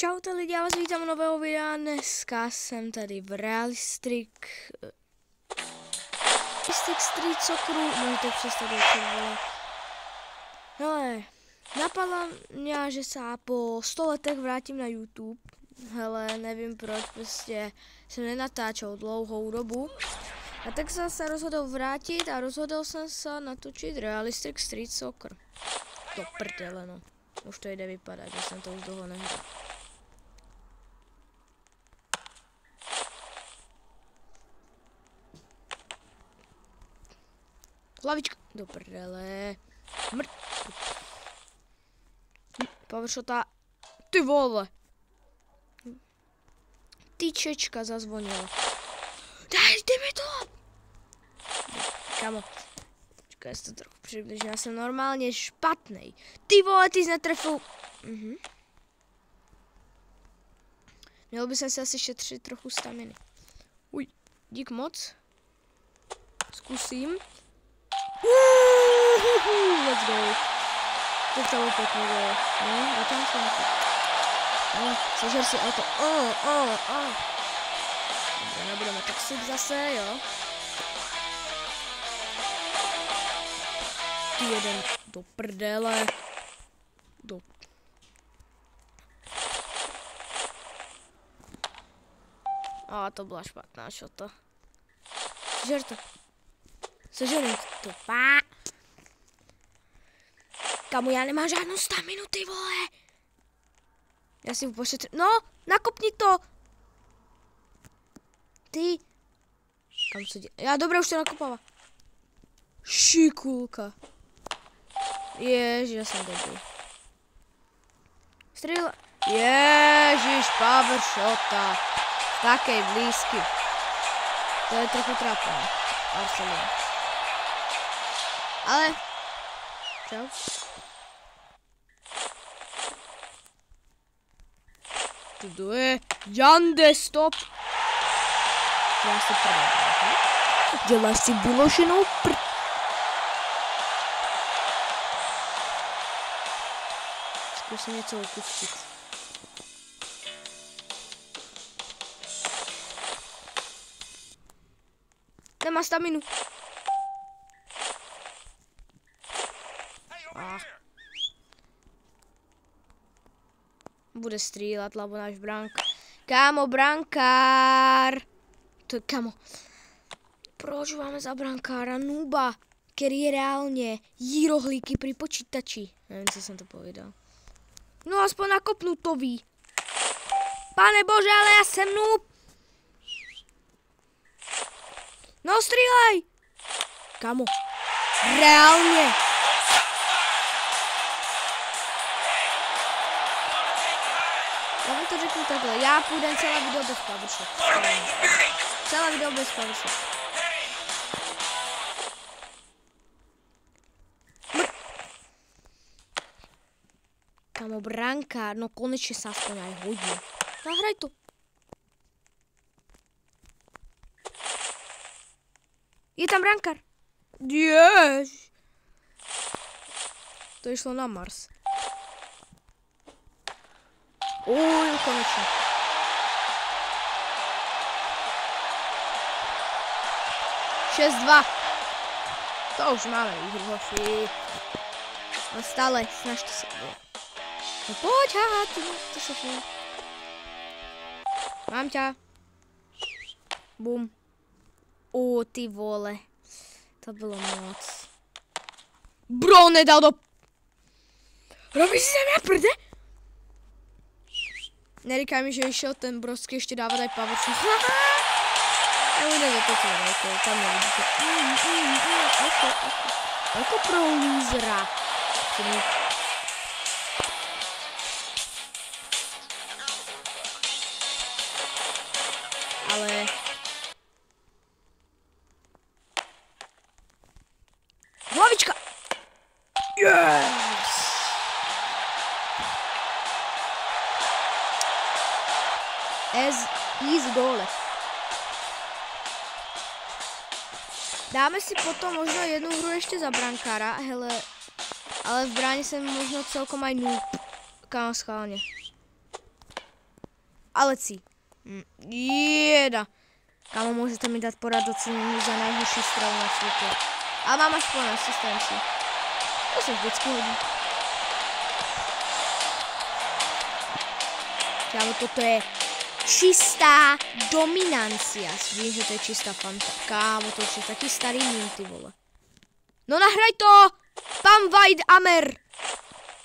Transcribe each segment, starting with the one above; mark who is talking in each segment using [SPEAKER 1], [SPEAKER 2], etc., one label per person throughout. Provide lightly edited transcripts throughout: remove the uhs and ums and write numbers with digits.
[SPEAKER 1] Čaute lidi, já vás vítám u nového videa. Dneska jsem tady v Realistic Street Socceru. Můžete představit, co bylo. Hele, napadla mě, že se po 100 letech vrátím na YouTube. Hele, nevím proč, prostě jsem nenatáčel dlouhou dobu. A tak jsem se rozhodl vrátit a rozhodl jsem se natočit Realistic Street Soccer. To prdele, no. Už to jde vypadat, že jsem to už dlouho nehrál. Hlavička do prdele. Površota. Ty vole. Tyčečka zazvonila. Daj mi to. Kamo. Počkej, já si to trochu přibližím. Já jsem normálně špatnej. Ty vole, ty jsi netrefil. Měl by se asi šetřit trochu staminy. Uj, dík moc. Zkusím. Let's go. Teď to pěkný gol. No, dotáhnu se na to. No, sežer si auto. Dobře, nebudeme toxit zase, jo. Ty jeden do prdele. A to byla špatná šota. Sežer to. Sežeru to. Pá. Kamu, já nemám žádnou staminu, ty vole. Já si upošetřím. No, nakopni to. Ty. Kam se děje? Já dobré, už to nakopává. Šikulka. Ježiš, já jsem debil. Stříle. Ježiš, power shota. Takej blízky. To je trochu trápné. Barcelona. Ale. Čau. To je Jande, stop. Já si prdám. Děláš si vyloženou Zkusím něco upustit. Nemá staminu. Bude střílet, lebo náš brankár. Kámo, brankár. To je, kámo. Proč máme za brankára nooba, který je reálně jí rohlíky pri počítači? Nevím, co jsem to pověděl. No aspoň nakopnutový. Pane bože, ale já jsem noob. No střílej. Kámo. Reálně. Já vám to řeknu takhle, já půjdem celé video bez powershot. Celé video bez powershot. Kámo, branka, no konečně se aspoň aj hodí. Zahraj to. Je tam brankar. Yes. To išlo na Mars. Uj, konečně. Šest, 2. To už máme výhru, hoši. No stále, snažte se. No pojď, ty se šli. Mám tě. Bum. Ty vole. To bylo moc. Bro, nedal do... Robíš si se na prde? Neříkaj mi, že šel ten brodsky ještě dávat aj powershot. Nebude za to celé, tam nevidíte. Jako pro lůzera. Ale... Hlavička! Yes! Easy goal. Dáme si potom možno jednu hru ještě za brankára, hele, ale v bráně jsem možno celkom aj noob. Kámo, schválně. ale cí. Jeda. Kámo, můžete mi dát porad ocenění za nejhorší stravu na světě. A mám aspoň asistenci. To se vždycky hodí. Kámo, toto je čistá dominancia. Vím, že to je čistá fanta. Kámo, to už je taky starý mím, ty vole. No nahraj to! Pan Weidamer!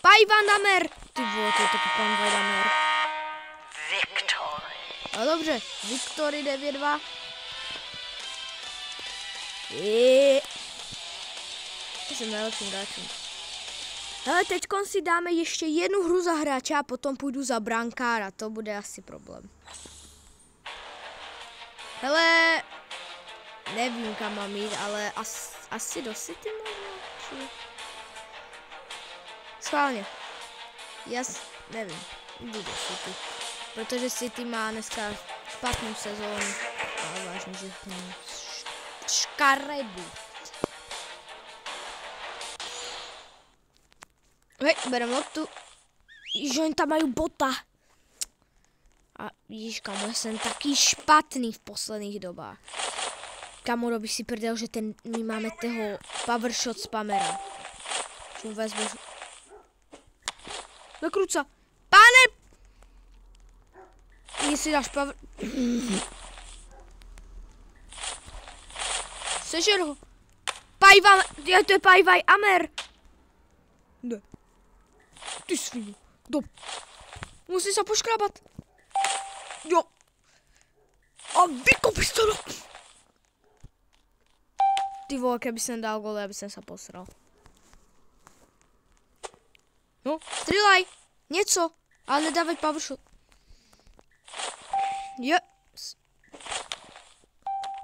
[SPEAKER 1] Pajvanamer! Ty vole, to je taky pan Weidamer. No dobře, Victory 9-2. Já jsem nejlepším hráčem. Ale teďkon si dáme ještě jednu hru za hráče a potom půjdu za brankára. To bude asi problém. Hele, nevím kam mám jít, ale asi do City možná. Schválně. Nevím, jdu do City. Protože City má dneska špatnou sezónu. Ale vážně, že škaredu. Hej, berem loptu. Že oni tam mají bota. A vidíš, kamo, já jsem taky špatný v posledních dobách. Kamo, bych si prdel, že my máme toho power shot spamera. Čím vezmeš... Do kruca. Pane! Jestli dáš power... Sežer ho. Pajvan... To je Pajvaj Amer. Ne. Ty svině. Musí se poškrabat. Jo. A vykopíš to. Ty vole, keby jsem dal gol, aby jsem se posral. No, střílej. Něco. Ale nedávej power shot. Yes.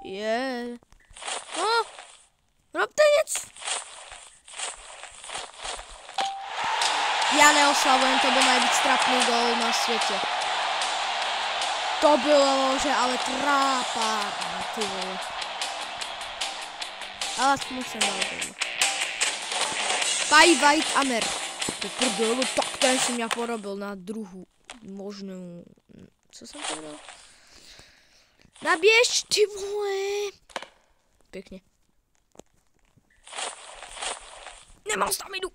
[SPEAKER 1] Yeah. No. Robte něco. Já neoslavujem, to byl nejvíc trapný gól na světě. To bylo, že ale trápárna, ty vole. Ale aspoň jsem dal gól. Pajvanamer. To prdelo, tak ten si mě porobil na druhou možnou... Co jsem to dal? Naběž, ty vole. Pěkně. Nemám staminu.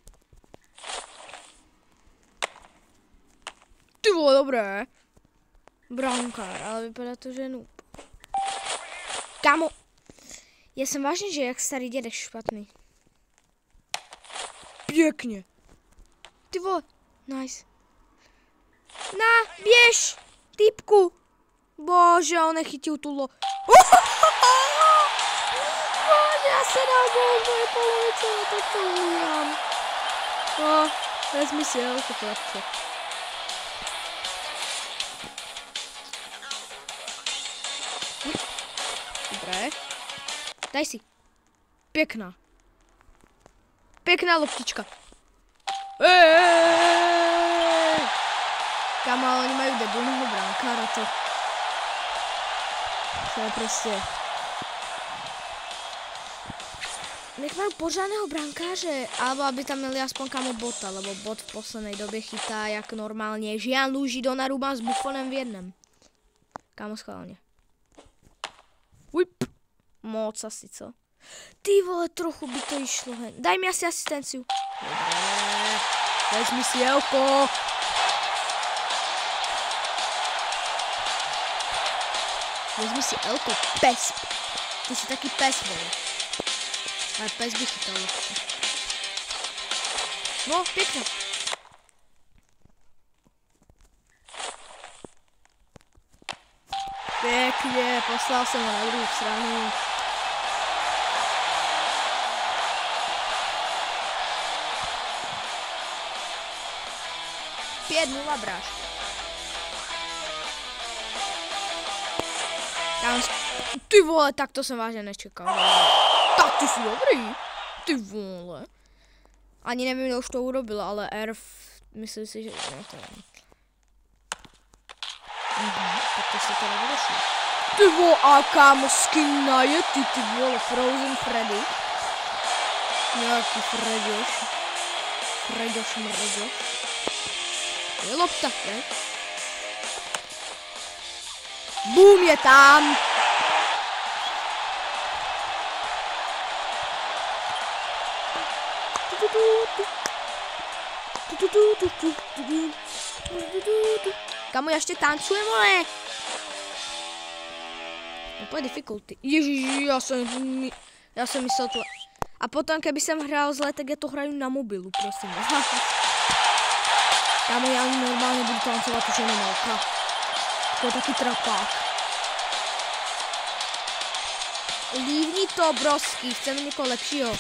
[SPEAKER 1] Ty vole, dobré. Brankár, ale vypadá to, že noob. Kámo, já jsem vážně, že jak starý dědek špatný. Pěkně. Ty vole, nice. Na, běž, týpku. Bože, on nechytil tu lo... Bože, já se dal gol v moje polovice, tak to umírám. No, vezmi si, jo, to lepší. Dobré. Daj si. Pěkná. Pěkná loptička. Kámo, ale oni mají debilního brankára, to je prostě... Nech mají pořádného brankáře, alebo aby tam měli aspoň kamo bota, lebo bot v poslednej době chytá jak normálně Gianluigi Donnarumma s Buffonem v jednom. Kámo, schválně. Whip. Moc asi, co? Ty vole, trochu by to išlo hen. Daj mi asi asistenciu. Dobré. Vezmi si Elko. Vezmi si Elko, pes. Ty jsi taky pes, vole. Ale pes by chytal. No, pěkně. Pěkně, poslal jsem ho na druhou stranu. Pět-nula, bráš. Ty vole, tak to jsem vážně nečekal. Tak ty jsi dobrý. Ty vole. Ani nevím, kdo už to urobil, ale Erf, myslím si, že ne, to nevím. Tak to se to nevyřešil. Ty vole, a kámo, skin na Yeti, ty vole, Frozen Freddy. Nějaký Fredoš. Fredoš mrdoš. Je lopta, ne? Boom je tam. Kamo, já ještě tancujem, ale. Úplně difficulty. Ježiš, já jsem myslel to. A potom, keby jsem hrál zle, tak já to hraju na mobilu, prosím vás. Kámo, já normálně budu tancovat už jenom malka. To je taky trapák. Lívni to, brosky, chceme někoho lepšího.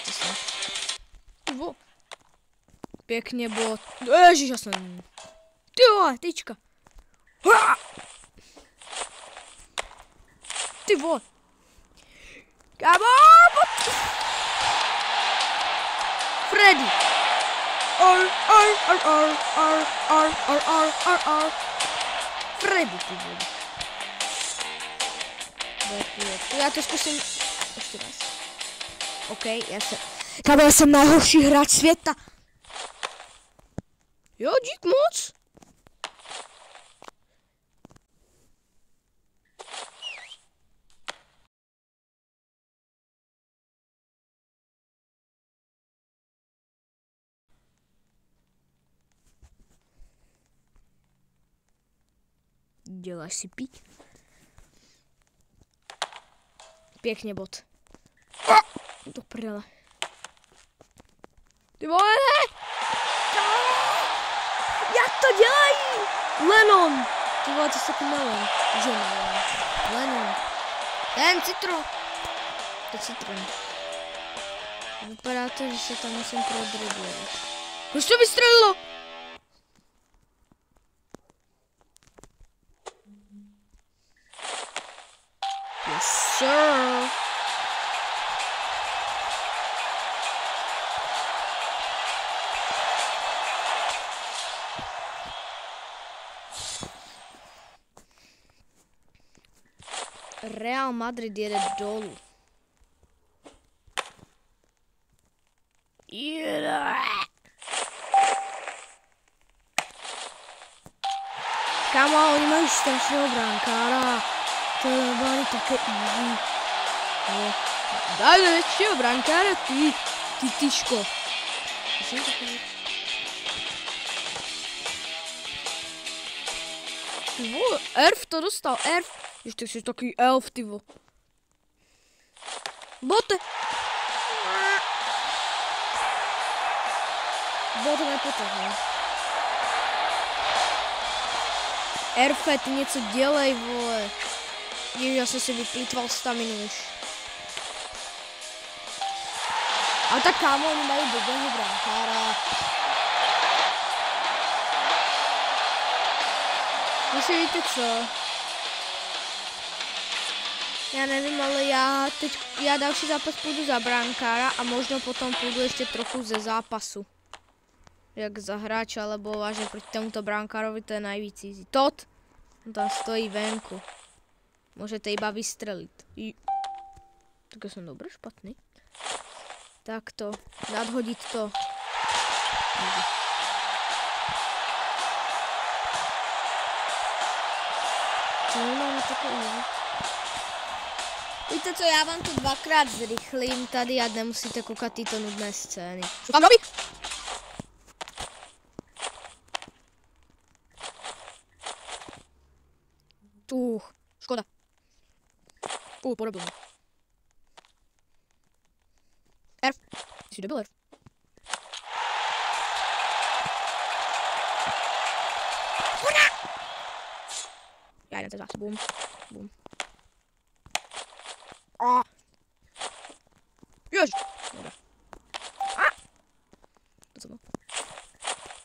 [SPEAKER 1] To jsem. Pěkně bot. Ježiš, já jsem. Tyjo, tyčka. Ty vole. Kámo, Freddy. Freddy, ty vole. Já to zkusím ještě raz. OK, Kámo, já jsem nejhorší hráč světa. Jo, dík moc. Děláš si pít? Pěkně bot. Do prdele. Ty vole! Jak to dělají? Lennon! Ty vole, to se taky melon. Že melon. Lennon. Ten citron. To je citron. Vypadá to, že se tam musím prodribovat. Už to vystřelilo! Yes, sir. Real Madrid jede dolů. Kámo, oni mají strašného brankára. To je normálně také easy. No. Daj většího brankára, ty tyško. Ty vole, Erf to dostal, Erf. Ještě jsi takový elf, ty vole. Bote. Bote nepotrhne. Erfe, ty něco dělej, vole. Ježiš, já jsem si vyplýtval staminu už. Ale tak kámo, oni mají blbého brankára. Víš, víte co? Já nevím, ale já další zápas půjdu za brankára a možno potom půjdu ještě trochu ze zápasu. Jak za hráče, alebo vážně proti tomuto brankárovi to je nejvíc easy. Tot, on tam stojí venku. Můžete iba vystřelit. Tak jsem dobrý, špatný. Tak to, nadhodit to. Co máme takové? Víte co, já vám to dvakrát zrychlím tady a nemusíte koukat tyto nudné scény. Šukám nový! Škoda. Porobil mě. Erf. Ty jsi debil, Erf. Já jdem se zase. Bum. Bum. Jež. Dobrá. To co bylo?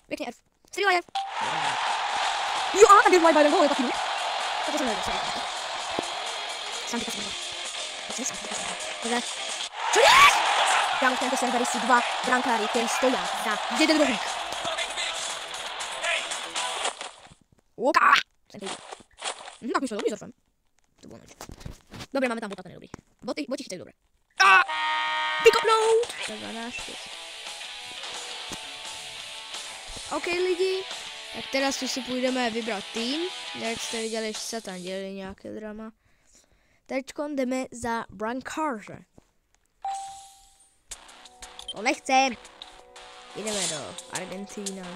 [SPEAKER 1] Pěkně, Erf. Střílej, Erf. Jo, a kde mají bajden, je taky nůž. To jsem nevěděl, Sám teďka jsem nevěděl. Co je? Kámo, v této servery si dva brankáři, který stojí za jeden rohlík. Oka! Tak my jsme dobrý surfem. To bylo noč. Dobré, máme tam bota, ten je dobrý. Boti chytají dobré. Vykopnout! To je 12. OK lidi, Tak teraz tu si půjdeme vybrat tým. Jak jste viděli, že se tam děli nějaké drama. Teďko jdeme za brankáře. To nechcem. Jdeme do Argentína.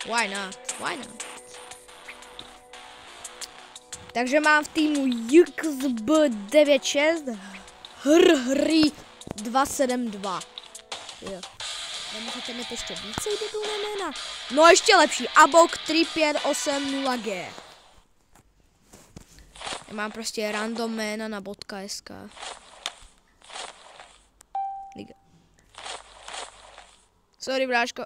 [SPEAKER 1] Why not? Why not? Takže mám v týmu XB96 Hry 272. Jo. Nemůžete mít ještě více debilné jména? No ještě lepší. Abok 3580G. Já mám prostě random jména na .sk. Liga. Sorry, bráško.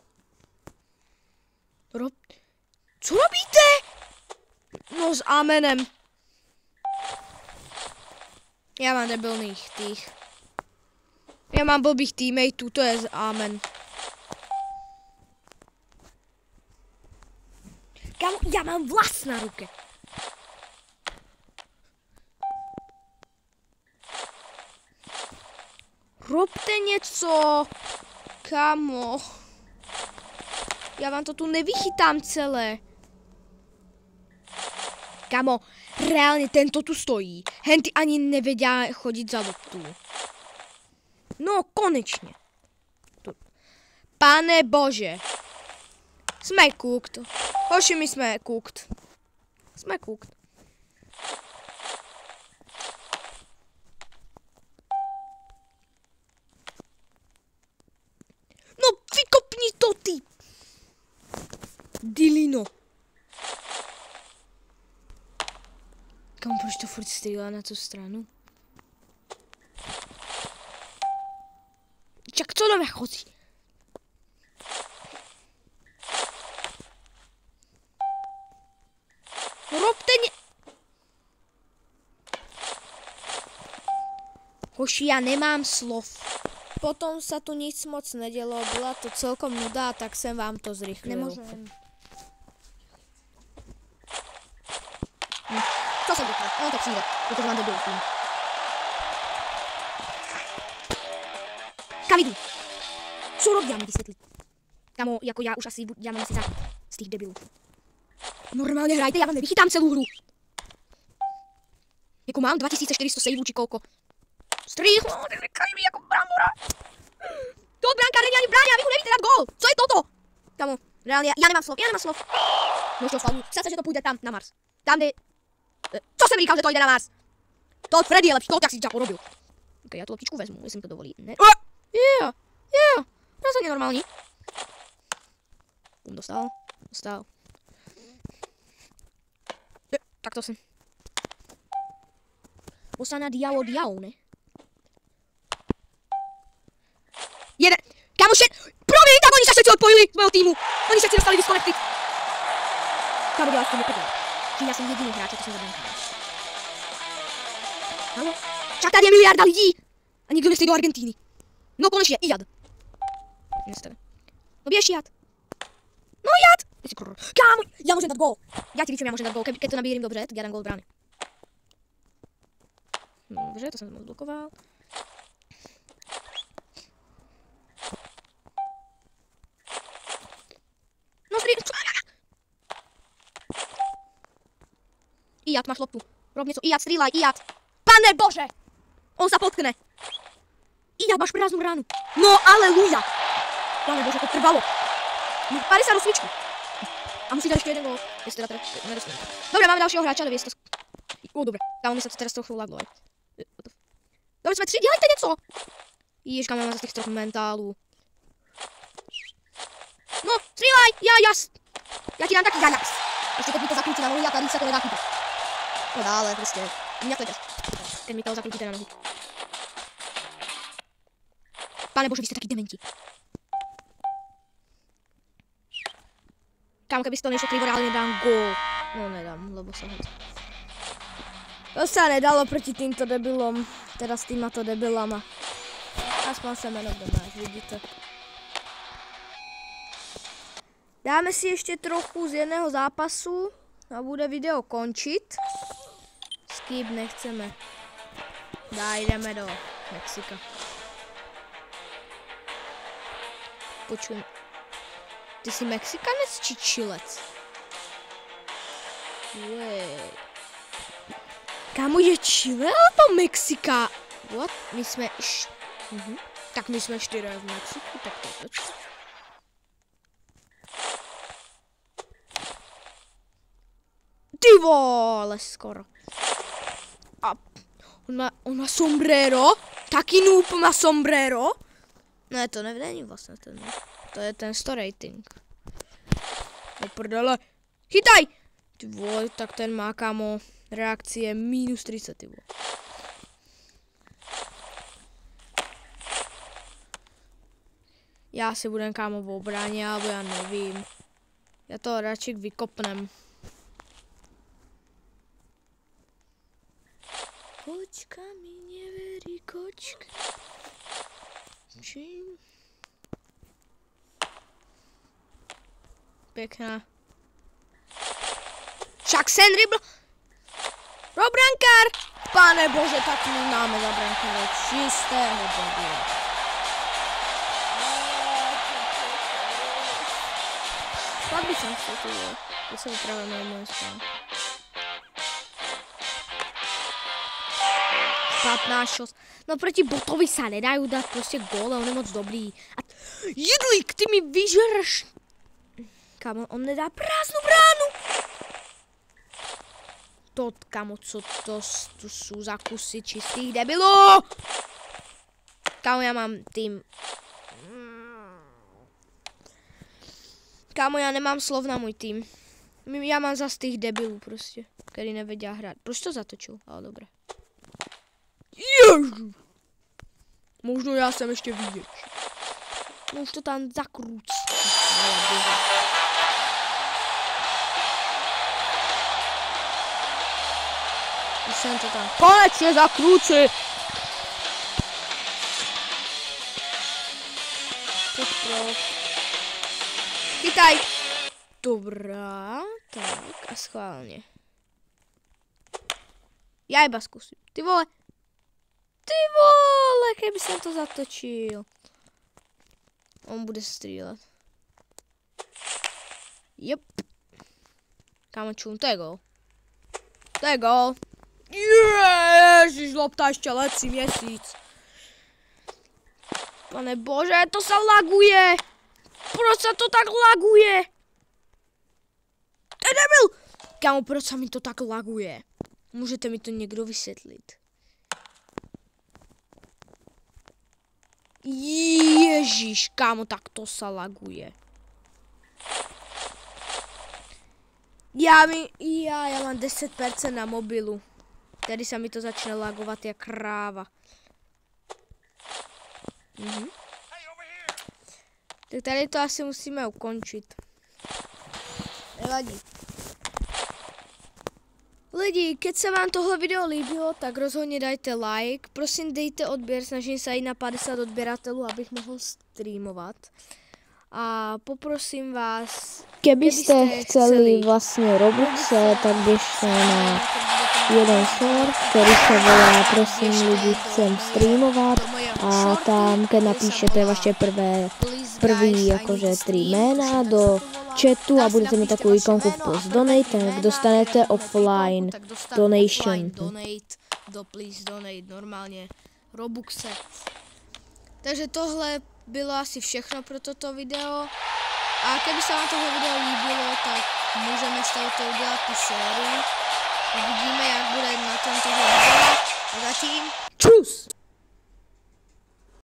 [SPEAKER 1] Co robíte? No s Amenem. Já mám debilných tých. Já mám blbých teammateů, to je Amen. Kámo, já mám vlas na ruke. Robte něco. Kámo. Já vám to tu nevychytám celé. Kámo, reálně tento tu stojí. Henty ani nevěděl chodit za loptu. No, konečně. Pane bože. Jsme cooked. Hoši, my jsme cooked. Jsme cooked. No, vykopni to, ty. Dilino. Kam proč to furt střílá na tu stranu? Čak, co do mě chodí? Robte ně... Hoši, já nemám slov. Potom se tu nic moc nedělo, byla to celkom nuda, tak jsem vám to zrychlil. Nemůžem. Co jsem řekl? No to přijde, protože mám debil tým. Kam jdu? Co robí, já mi vysvětlit. Kamo, jako já už asi dělám si z těch debilů. Normálně hrajte, já vám nevychytám celou hru. Jako mám 2400 saveů či kolko. Stříhlo, nenechaj mi jako brambora. To branka není ani bráně, a vy mu nevíte dát gól. Co je toto? Kamo, reálně, já nemám slov. No to falu, chce se, že to půjde tam na Mars. Tam jde... Co jsem říkal, že to jde na Mars? To od Freddy je lepší, to tak si Jack porobil. Ok, já tu loptičku vezmu, jestli mi to dovolí. Ne. Yeah. Rozhodně normální. Dostal. Tak to jsem. Osana Diao, ne? Jede. Kámoše, promiň, tak oni se všetci odpojili z mého týmu. Oni se dostali disconnected. Kámo, děláš to nepěkně. Že já jsem jediný hráč, to jsem zabral. Halo? Čak tady je miliarda lidí. A nikdo nechce do Argentíny. No konečně, i jad. Nestane. No běž jad. No jad. Kámo, já můžem dát gól. Já ti víc, já můžem dát gól, keď to nabíjím dobře, tak já dám gól brány. Dobře, to jsem moc blokoval. No Ijat, máš loptu. Rob něco, Ijat, střílaj, Ijat. Pane bože! On se potkne. Ijat, máš prázdnou ránu. No, aleluja. Pane bože, to trvalo. 50 rozsvíčky. A musí dát ještě jeden gól. Jestli teda nedostane. Dobre, máme dalšího hráče, 200. Dobré, kámo, mi se to teraz trochu laglo. Dobre, jsme 3, dělejte něco. Ježiš, kámo, mám zase těch trochu mentálů. No, střílaj, jas. Já ti dám taky jas. Ještě teď mi to zakrutí na nohy a tady se to nedá chytat. No dále, prostě. Jak to jde? Teď mi to zakrutíte na nohy. Pane bože, vy jste taky dementi. Kámo, kdybyste to nešlo, reálně dám gól. No nedám, lebo sa hod. To sa nedalo proti týmto debilom. Teda s týmato debilama. Aspoň sa jméno máš, vidíte. Dáme si ještě trochu z jedného zápasu a bude video končit. Skip nechceme. Jdeme do Mexika. Počujem. Ty jsi Mexikanec či Čilec? Wait. Kámo, je Chile alebo Mexika? What? My jsme... Tak my jsme 4 v Mexiku, tak to je to. Ty vole, skoro. A on má sombrero? Taky noob má sombrero? Ne, to není vlastně ten. To je ten 100 rating. Do prdele. Chytaj! Ty vole, tak ten má, kámo, reakcie minus 30, ty vole. Já si budem, kámo, v obraně, alebo já nevím. Já to radši vykopnem. Kočka mi neverí, kočka. Čím? Pěkná. Však sen rybl... Pro brankár! Pane bože, tak my máme za brankára čistého babila. Pak by som chtěl tu vole. To se vypravíme na moje stranu. 15 šos. No proti botovi sa nedajú dať prostě gól, on je moc dobrý. A jedlík, ty mi vyžereš. Kámo, on nedá prázdnou bránu. To, kámo, co to jsou za kusy čistých debilů. Kámo, já mám tým. Kámo, já nemám slov na můj tým. Já mám zas těch debilů prostě, který nevedia hrát. Proč to zatočil? Ale dobré. Ježu. Možno já jsem ještě vidět. No už to tam zakrůc. Už jsem to tam konečně zakrůci. Chytaj. Dobrá, tak a schválně. Já iba zkusím. Ty vole, keby jsem to zatočil. On bude střílet. Jep. Kámočům, to je gól. To je gól. Ježiš, lopta ještě lecí měsíc. Pane bože, to se laguje. Proč se to tak laguje? To je debil. Kámo, proč se mi to tak laguje? Můžete mi to někdo vysvětlit? Ježíš, kámo, tak to se laguje. Já mám 10% na mobilu. Tady se mi to začne lagovat jak kráva. Tak tady to asi musíme ukončit. Nevadí. Lidi, keď se vám tohle video líbilo, tak rozhodně dajte like. Prosím, dejte odběr, snažím se jít na 50 odběratelů, abych mohl streamovat. A poprosím vás,
[SPEAKER 2] Kebyste chceli vlastně Robuxe, tak běžte na jeden server, který se volá Prosím lidi, chcem streamovat, a tam, keď napíšete vaše první jakože 3 jména do chatu a budete mít takovou ikonku v post donate, tak dostanete offline donation.
[SPEAKER 1] Please donate, normálně Robuxe. Takže tohle bylo asi všechno pro toto video. A kdyby se vám tohle video líbilo, tak můžeme z toho udělat tu sérii. Uvidíme, jak bude na tomto video. A zatím čus!